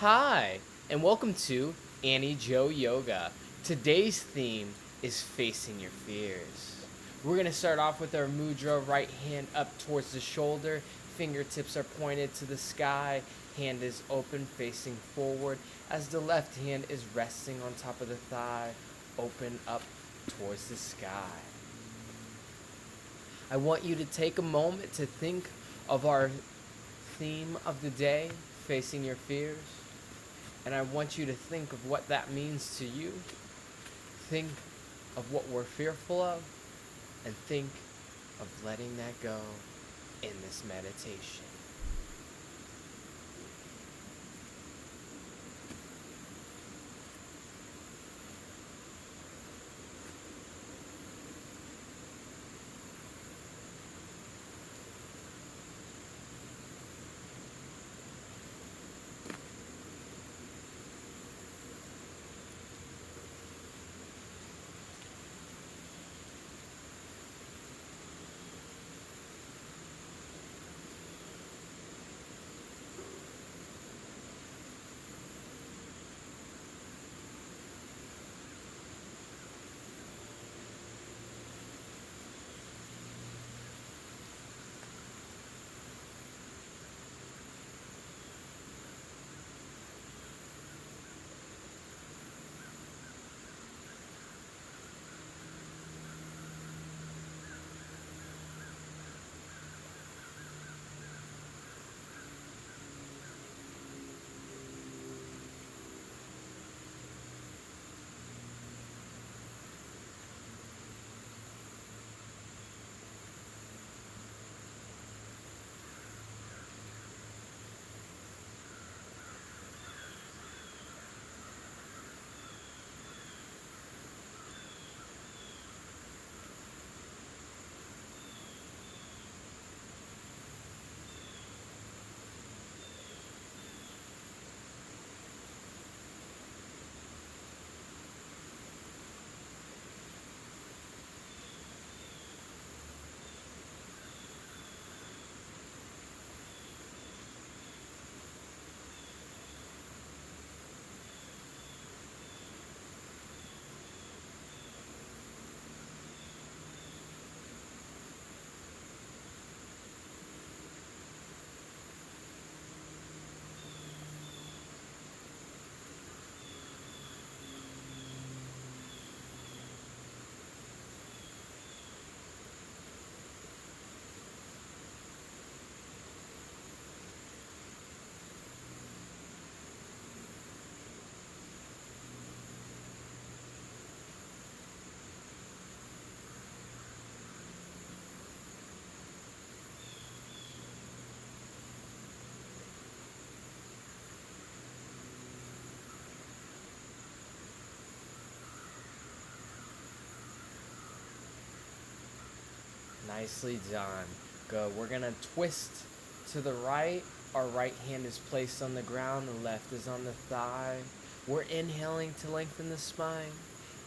Hi, and welcome to Annie Joe Yoga. Today's theme is facing your fears. We're going to start off with our mudra, right hand up towards the shoulder, fingertips are pointed to the sky, hand is open facing forward as the left hand is resting on top of the thigh, open up towards the sky. I want you to take a moment to think of our theme of the day, facing your fears. And I want you to think of what that means to you. Think of what we're fearful of, and think of letting that go in this meditation. Nicely done. Good. We're going to twist to the right. Our right hand is placed on the ground, the left is on the thigh. We're inhaling to lengthen the spine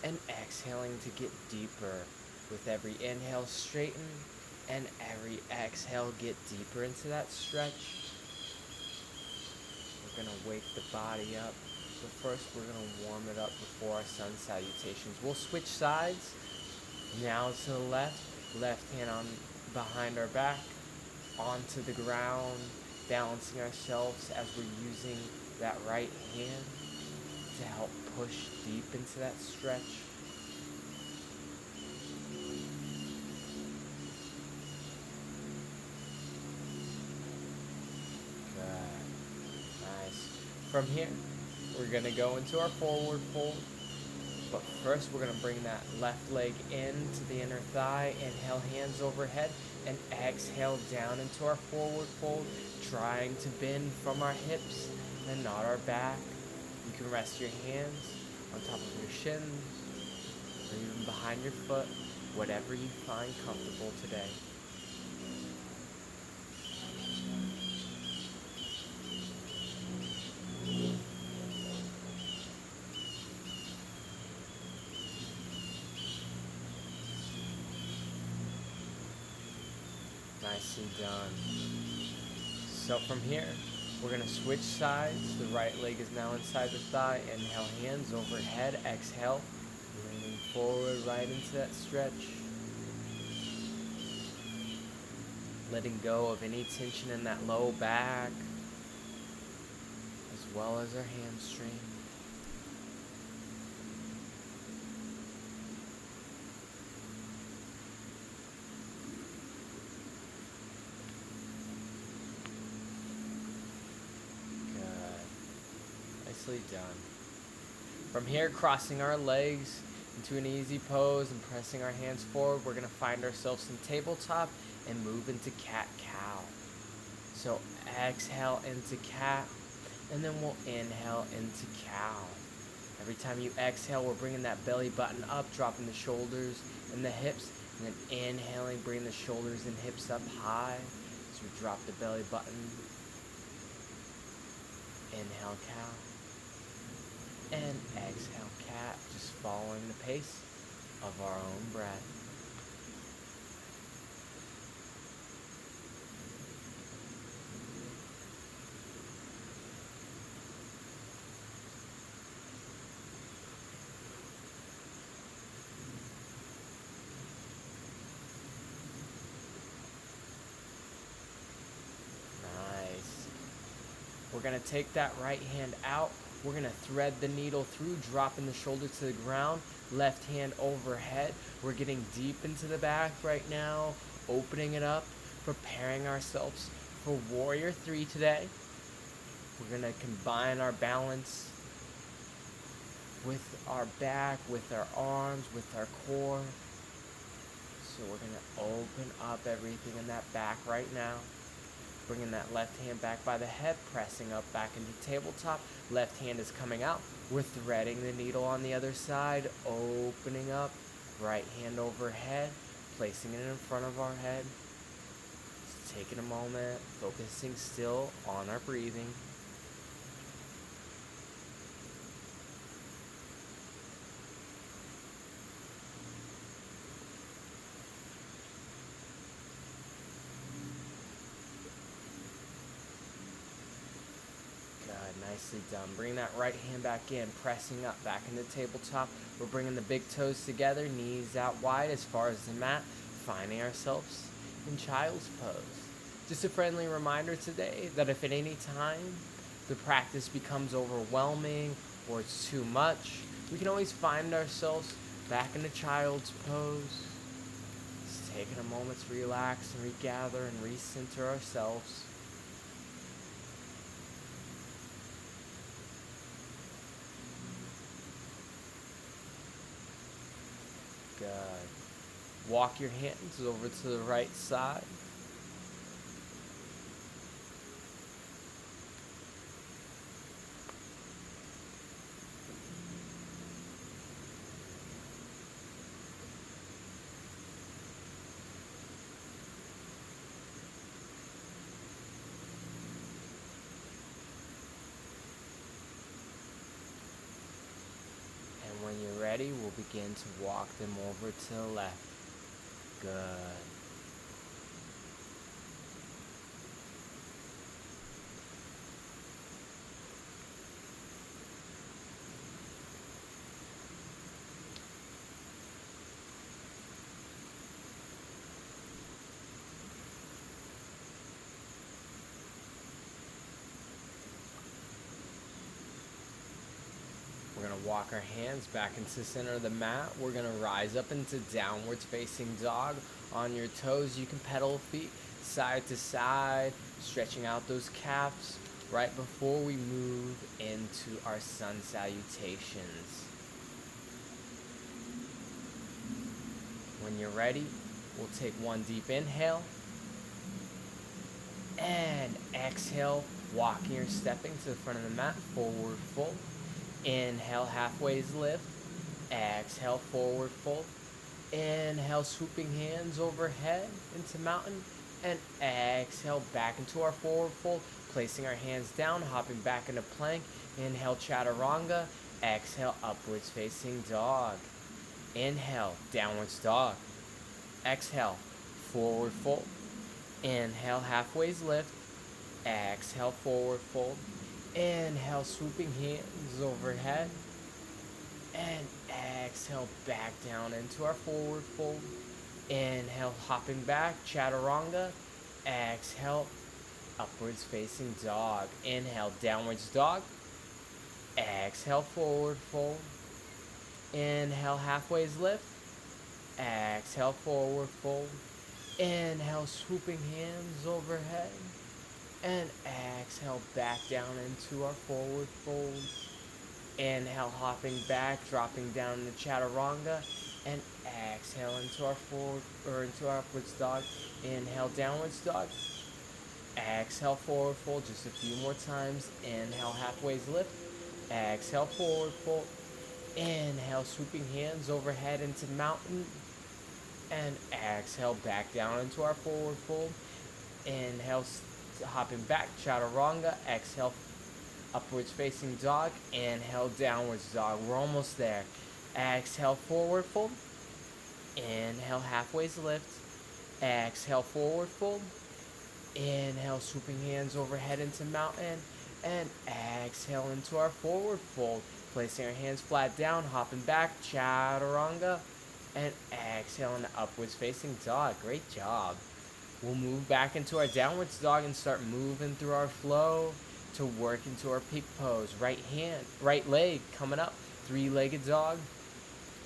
and exhaling to get deeper. With every inhale, straighten, and every exhale, get deeper into that stretch. We're going to wake the body up. But first, we're going to warm it up before our sun salutations. We'll switch sides. Now to the left hand on behind our back, onto the ground, balancing ourselves as we're using that right hand to help push deep into that stretch. Good. Nice. From here, we're going to go into our forward fold. But first, we're going to bring that left leg into the inner thigh. Inhale, hands overhead, and exhale down into our forward fold, trying to bend from our hips and not our back. You can rest your hands on top of your shins or even behind your foot, whatever you find comfortable today. Nicely done. So from here, We're going to switch sides. The right leg is now inside the thigh. Inhale, hands overhead. Exhale, leaning forward right into that stretch. Letting go of any tension in that low back, as well as our hamstring. Good. Nicely done. From here, crossing our legs into an easy pose and pressing our hands forward, we're going to find ourselves in tabletop and move into cat-cow. So exhale into cat, and then we'll inhale into cow. Every time you exhale, we're bringing that belly button up, dropping the shoulders and the hips, and then inhaling, bringing the shoulders and hips up high. So we drop the belly button. Inhale, cow. And exhale, cat, just following the pace of our own breath. Nice. We're going to take that right hand out. We're going to thread the needle through, dropping the shoulder to the ground, left hand overhead. We're getting deep into the back right now, opening it up, preparing ourselves for Warrior 3 today. We're going to combine our balance with our back, with our arms, with our core. So we're going to open up everything in that back right now. Bringing that left hand back by the head, pressing up back into tabletop. Left hand is coming out. We're threading the needle on the other side, opening up. Right hand overhead, placing it in front of our head. Just taking a moment, focusing still on our breathing. Nicely done. Bring that right hand back in, pressing up, back into tabletop. We're bringing the big toes together, knees out wide as far as the mat, finding ourselves in child's pose. Just a friendly reminder today that if at any time the practice becomes overwhelming or it's too much, we can always find ourselves back into child's pose. Just taking a moment to relax and regather and recenter ourselves. Good. Walk your hands over to the right side. And when you're ready, we'll begin to walk them over to the left. Good. We're going to walk our hands back into the center of the mat. We're going to rise up into downwards facing dog. On your toes, you can pedal feet side to side, stretching out those calves right before we move into our sun salutations. When you're ready, we'll take one deep inhale and exhale, walking or stepping to the front of the mat, forward fold. Inhale, halfway's lift. Exhale, forward fold. Inhale, swooping hands overhead into mountain. And exhale, back into our forward fold. Placing our hands down, hopping back into plank. Inhale, chaturanga. Exhale, upwards facing dog. Inhale, downwards dog. Exhale, forward fold. Inhale, halfway's lift. Exhale, forward fold. Inhale, swooping hands overhead. And exhale, back down into our forward fold. Inhale, hopping back, chaturanga. Exhale, upwards facing dog. Inhale, downwards dog. Exhale, forward fold. Inhale, halfways lift. Exhale, forward fold. Inhale, swooping hands overhead. And exhale, back down into our forward fold. Inhale, hopping back, dropping down the chaturanga. And exhale into our forward or into our upwards dog. Inhale, downwards dog. Exhale, forward fold just a few more times. Inhale, halfways lift. Exhale, forward fold. Inhale, swooping hands overhead into mountain. And exhale, back down into our forward fold. Inhale, hopping back, chaturanga. Exhale, upwards facing dog. Inhale, downwards dog. We're almost there. Exhale, forward fold. Inhale, halfways lift. Exhale, forward fold. Inhale, swooping hands overhead into mountain. And exhale into our forward fold. Placing our hands flat down, hopping back, chaturanga. And exhale into upwards facing dog. Great job. We'll move back into our downwards dog and start moving through our flow to work into our peak pose. Right leg coming up, three-legged dog.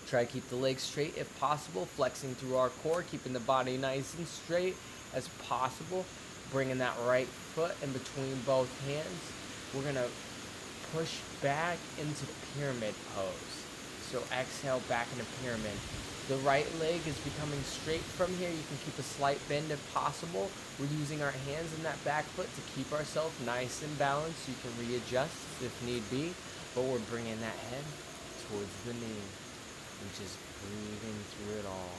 Try to keep the legs straight if possible, flexing through our core, keeping the body nice and straight as possible. Bringing that right foot in between both hands. We're going to push back into pyramid pose. So exhale back into pyramid. The right leg is becoming straight from here. You can keep a slight bend if possible. We're using our hands in that back foot to keep ourselves nice and balanced. You can readjust if need be, but we're bringing that head towards the knee and just breathing through it all.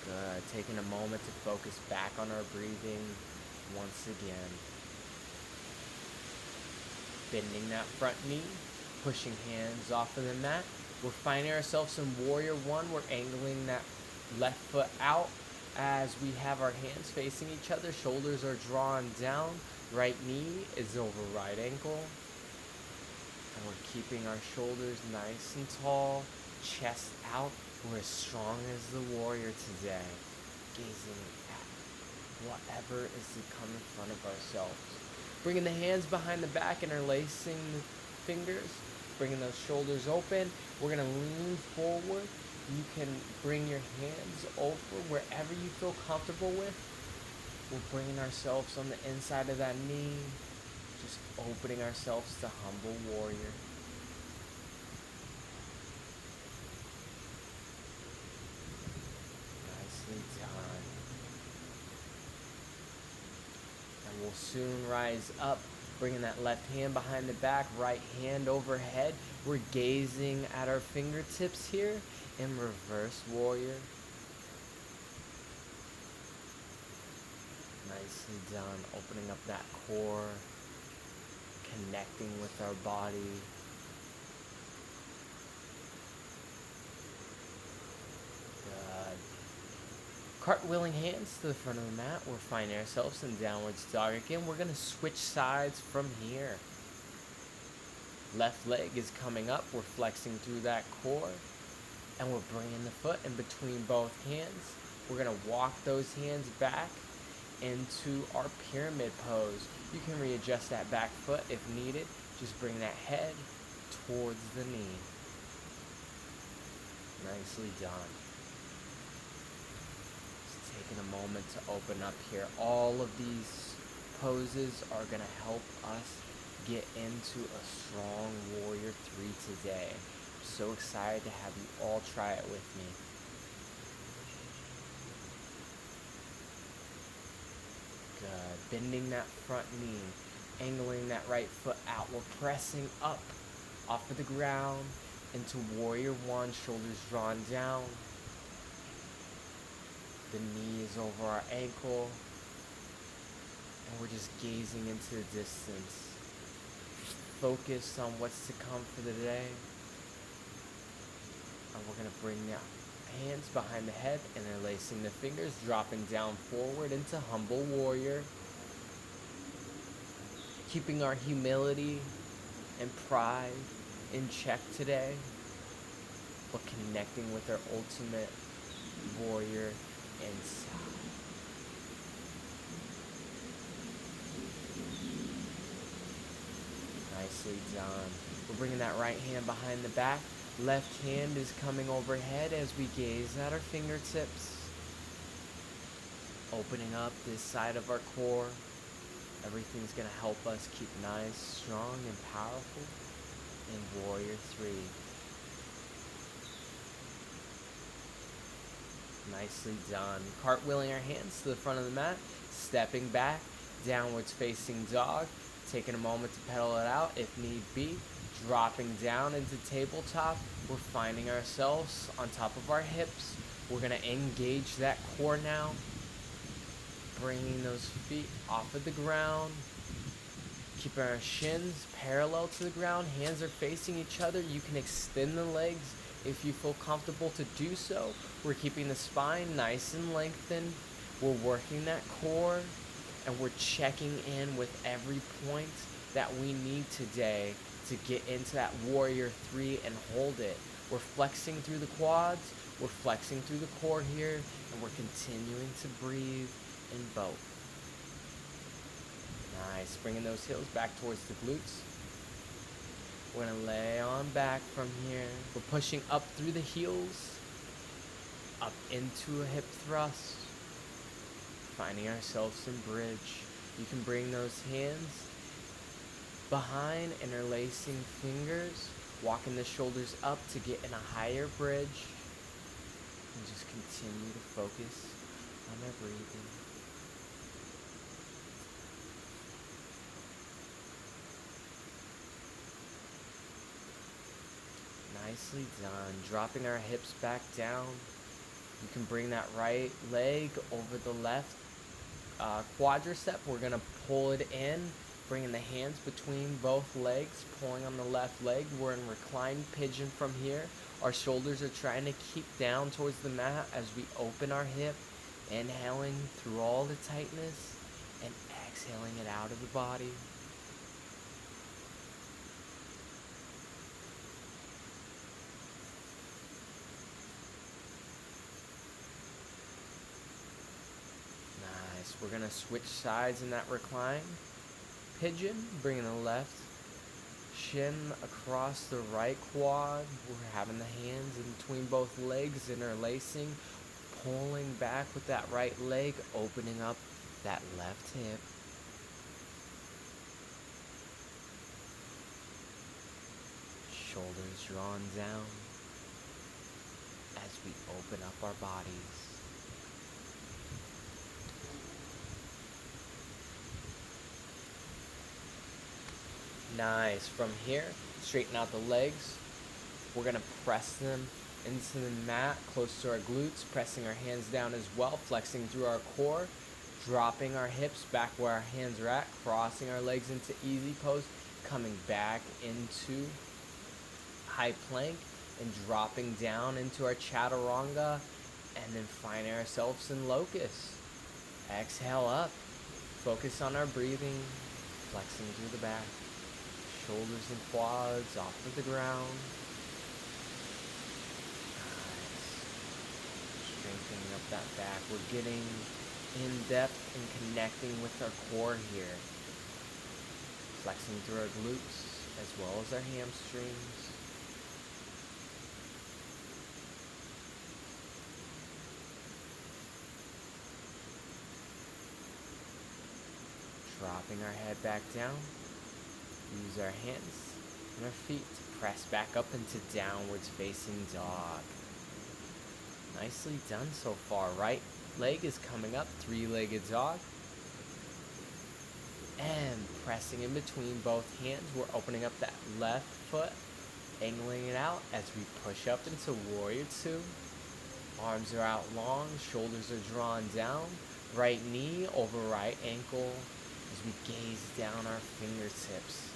Good. Taking a moment to focus back on our breathing once again. Bending that front knee, pushing hands off of the mat. We're finding ourselves in Warrior One. We're angling that left foot out as we have our hands facing each other. Shoulders are drawn down. Right knee is over right ankle. And we're keeping our shoulders nice and tall. Chest out. We're as strong as the warrior today. Gazing at whatever is to come in front of ourselves. Bringing the hands behind the back, interlacing the fingers. Bringing those shoulders open. We're going to lean forward. You can bring your hands over wherever you feel comfortable with. We're bringing ourselves on the inside of that knee. Just opening ourselves to humble warrior. Nicely done. And we'll soon rise up. Bringing that left hand behind the back, right hand overhead. We're gazing at our fingertips here in reverse warrior. Nicely done. Opening up that core. Connecting with our body. Good. Cartwheeling hands to the front of the mat. We're finding ourselves in downwards dog again. We're going to switch sides from here. Left leg is coming up. We're flexing through that core. And we're bringing the foot in between both hands. We're going to walk those hands back into our pyramid pose. You can readjust that back foot if needed. Just bring that head towards the knee. Nicely done. Taking a moment to open up here. All of these poses are going to help us get into a strong warrior 3 today. I'm so excited to have you all try it with me. Good. Bending that front knee, angling that right foot out. We're pressing up off of the ground into warrior 1, shoulders drawn down. The knee is over our ankle, and we're just gazing into the distance, focused on what's to come for the day. And we're going to bring the hands behind the head, interlacing the fingers, dropping down forward into humble warrior. keeping our humility and pride in check today, but connecting with our ultimate warrior inside. Nicely done. We're bringing that right hand behind the back. Left hand is coming overhead as we gaze at our fingertips. Opening up this side of our core. Everything's going to help us keep nice, strong, and powerful in Warrior 3. Nicely done. Cartwheeling our hands to the front of the mat, stepping back, downwards facing dog, taking a moment to pedal it out if need be, dropping down into tabletop. We're finding ourselves on top of our hips. We're going to engage that core now, bringing those feet off of the ground, keeping our shins parallel to the ground. Hands are facing each other. You can extend the legs if you feel comfortable to do so. We're keeping the spine nice and lengthened. We're working that core, and we're checking in with every point that we need today to get into that Warrior 3 and hold it. We're flexing through the quads, we're flexing through the core here, and we're continuing to breathe in both. Nice, bringing those heels back towards the glutes. We're gonna lay on back from here. We're pushing up through the heels, up into a hip thrust, finding ourselves in bridge. You can bring those hands behind, interlacing fingers, walking the shoulders up to get in a higher bridge, and just continue to focus on our breathing. Nicely done. Dropping our hips back down. You can bring that right leg over the left quadricep. We're going to pull it in, bringing the hands between both legs, pulling on the left leg. We're in reclined pigeon from here. Our shoulders are trying to keep down towards the mat as we open our hip, inhaling through all the tightness and exhaling it out of the body. We're going to switch sides in that recline pigeon, bringing the left shin across the right quad. We're having the hands in between both legs, interlacing, pulling back with that right leg, opening up that left hip. Shoulders drawn down as we open up our bodies. Nice. From here, straighten out the legs. We're going to press them into the mat, close to our glutes, pressing our hands down as well, flexing through our core, dropping our hips back where our hands are at, crossing our legs into easy pose, coming back into high plank, and dropping down into our chaturanga, and then finding ourselves in locust. Exhale up. Focus on our breathing, flexing through the back. Shoulders and quads off of the ground. Nice. Strengthening up that back. We're getting in depth and connecting with our core here. Flexing through our glutes as well as our hamstrings. Dropping our head back down. Use our hands and our feet to press back up into downwards facing dog. Nicely done so far. Right leg is coming up, three-legged dog. And pressing in between both hands, we're opening up that left foot, angling it out as we push up into Warrior 2. Arms are out long, shoulders are drawn down. Right knee over right ankle as we gaze down our fingertips.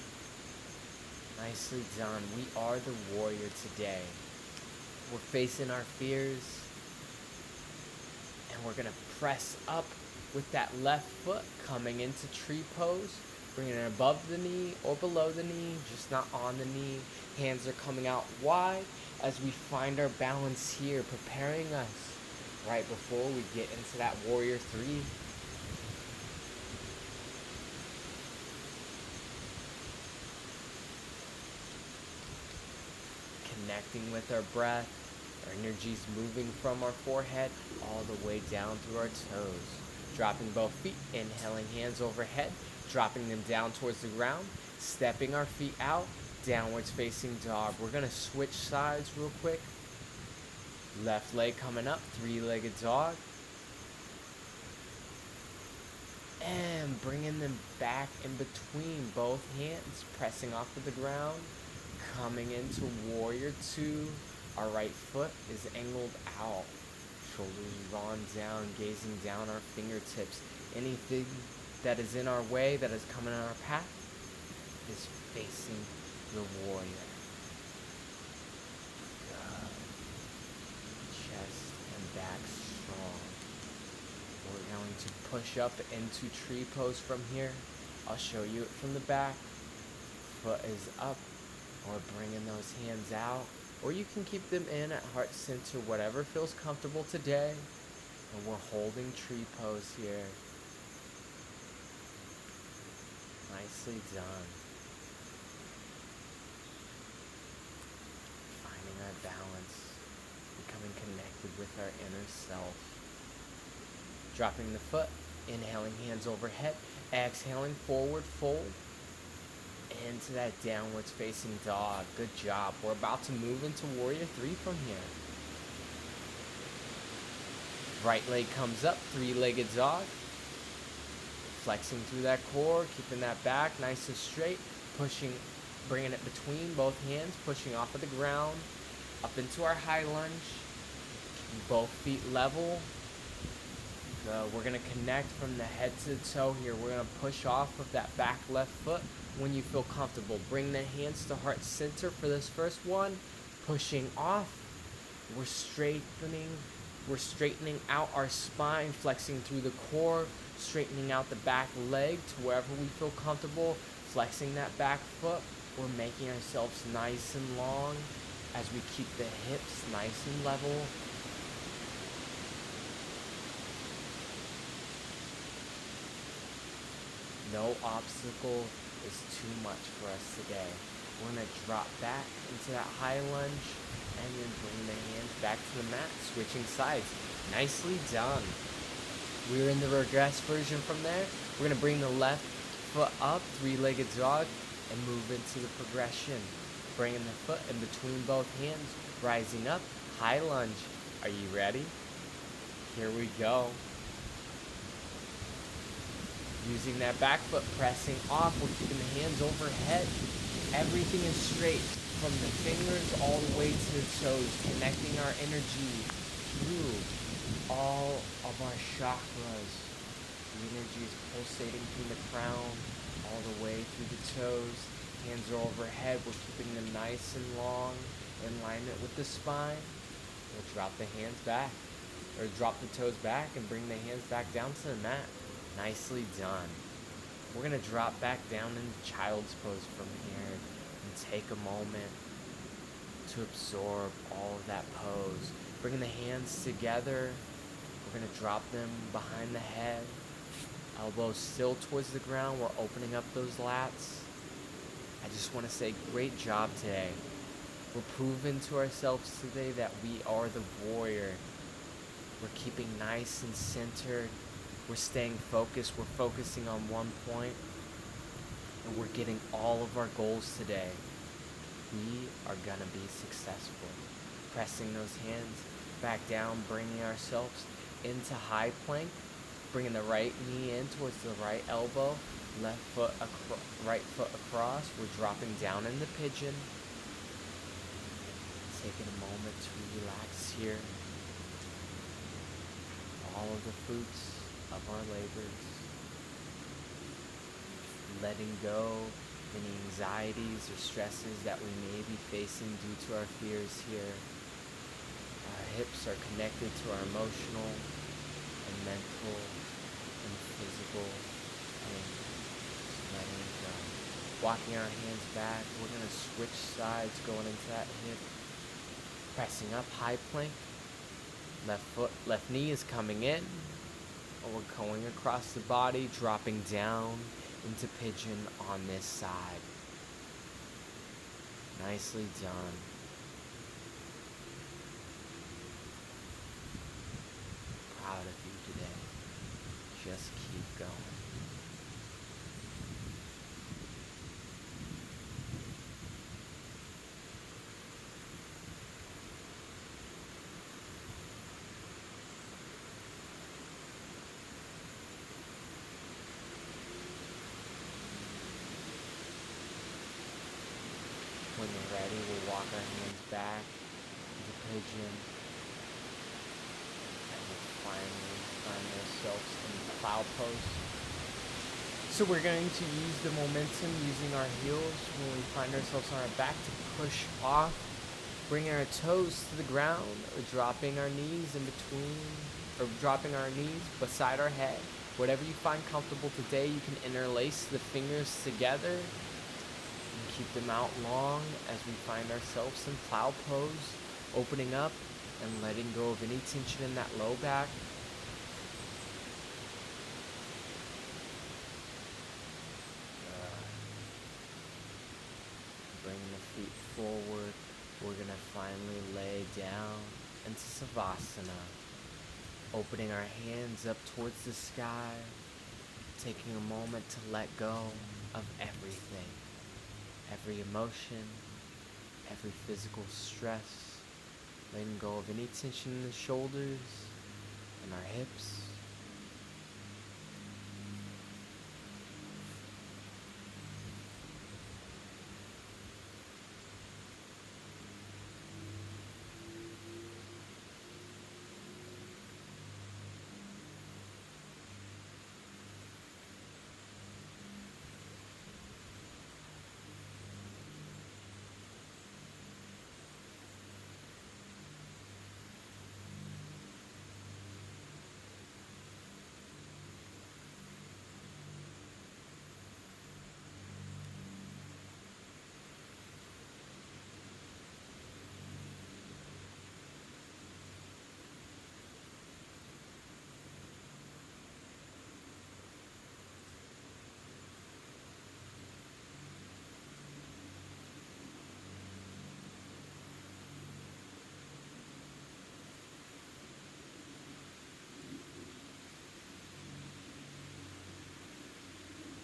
Nicely done. We are the warrior today. We're facing our fears, and we're going to press up with that left foot, coming into tree pose, Bringing it above the knee or below the knee, just not on the knee. Hands are coming out wide as we find our balance here, preparing us right before we get into that warrior three. Connecting with our breath. Our energy's moving from our forehead all the way down through our toes. Dropping both feet, inhaling hands overhead, dropping them down towards the ground, stepping our feet out, downwards facing dog. We're gonna switch sides real quick. Left leg coming up, three-legged dog. And bringing them back in between both hands, pressing off to the ground, coming into warrior two. Our right foot is angled out, shoulders drawn down, gazing down our fingertips. Anything that is in our way, that is coming in our path, is facing the warrior. Good. Chest and back strong. We're going to push up into tree pose from here. I'll show you it from the back. Foot is up, or bringing those hands out. Or you can keep them in at heart center, whatever feels comfortable today. And we're holding tree pose here. Nicely done. Finding our balance, becoming connected with our inner self. Dropping the foot, inhaling hands overhead, exhaling forward fold. Into that downwards facing dog. Good job. We're about to move into warrior three from here. Right leg comes up, three-legged dog. Flexing through that core, keeping that back nice and straight. Pushing, bringing it between both hands, pushing off of the ground. Up into our high lunge. Both feet level. We're going to connect from the head to the toe here. We're going to push off of that back left foot when you feel comfortable. Bring the hands to heart center for this first one. Pushing off. We're straightening out our spine, flexing through the core, straightening out the back leg to wherever we feel comfortable, flexing that back foot. We're making ourselves nice and long as we keep the hips nice and level. No obstacle is too much for us today. We're going to drop back into that high lunge and then bring the hands back to the mat, switching sides. Nicely done. We're in the regress version from there. We're going to bring the left foot up, three-legged dog, and move into the progression. Bringing the foot in between both hands, rising up, high lunge. Are you ready? Here we go. Using that back foot, pressing off, we're keeping the hands overhead. Everything is straight, from the fingers all the way to the toes, connecting our energy through all of our chakras. The energy is pulsating through the crown, all the way through the toes. Hands are overhead, we're keeping them nice and long, in alignment with the spine. We'll drop the hands back, or drop the toes back and bring the hands back down to the mat. Nicely done. We're going to drop back down into child's pose from here and take a moment to absorb all of that pose. Bringing the hands together, we're going to drop them behind the head. Elbows still towards the ground. We're opening up those lats. I just want to say great job today. We're proving to ourselves today that we are the warrior. We're keeping nice and centered. We're staying focused. We're focusing on one point. And we're getting all of our goals today. We are going to be successful. Pressing those hands back down, bringing ourselves into high plank. Bringing the right knee in towards the right elbow. Left foot, right foot across. We're dropping down in the pigeon. Taking a moment to relax here. All of the fruits of our labors. Letting go any anxieties or stresses that we may be facing due to our fears here. Our hips are connected to our emotional and mental and physical pain. Just letting Walking our hands back, we're going to switch sides going into that hip. Pressing up, high plank. Left knee is coming in. And we're going across the body, dropping down into pigeon on this side. Nicely done. Proud of you today. Just keep going. When you're ready, we'll walk our hands back into pigeon. And we'll finally find ourselves in the plow pose. So we're going to use the momentum using our heels when we find ourselves on our back to push off, bringing our toes to the ground or dropping our knees in between, or dropping our knees beside our head. Whatever you find comfortable today, you can interlace the fingers together and keep them out long as we find ourselves in plow pose, opening up and letting go of any tension in that low back. Bring the feet forward. We're going to finally lay down into Savasana, opening our hands up towards the sky, taking a moment to let go of everything, every emotion, every physical stress, letting go of any tension in the shoulders and our hips.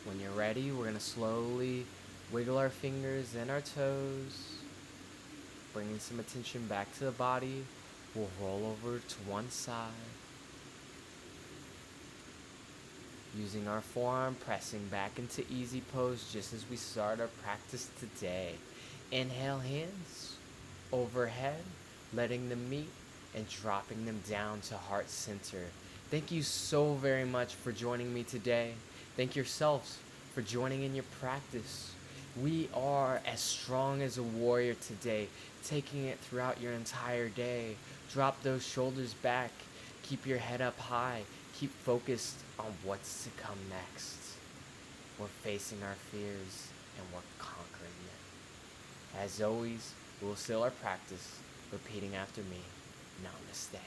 When you're ready, we're going to slowly wiggle our fingers and our toes, bringing some attention back to the body. We'll roll over to one side, using our forearm, pressing back into easy pose just as we start our practice today. Inhale, hands overhead, letting them meet and dropping them down to heart center. Thank you so very much for joining me today. Thank yourselves for joining in your practice. We are as strong as a warrior today, taking it throughout your entire day. Drop those shoulders back. Keep your head up high. Keep focused on what's to come next. We're facing our fears and we're conquering them. As always, we'll seal our practice, repeating after me. Namaste.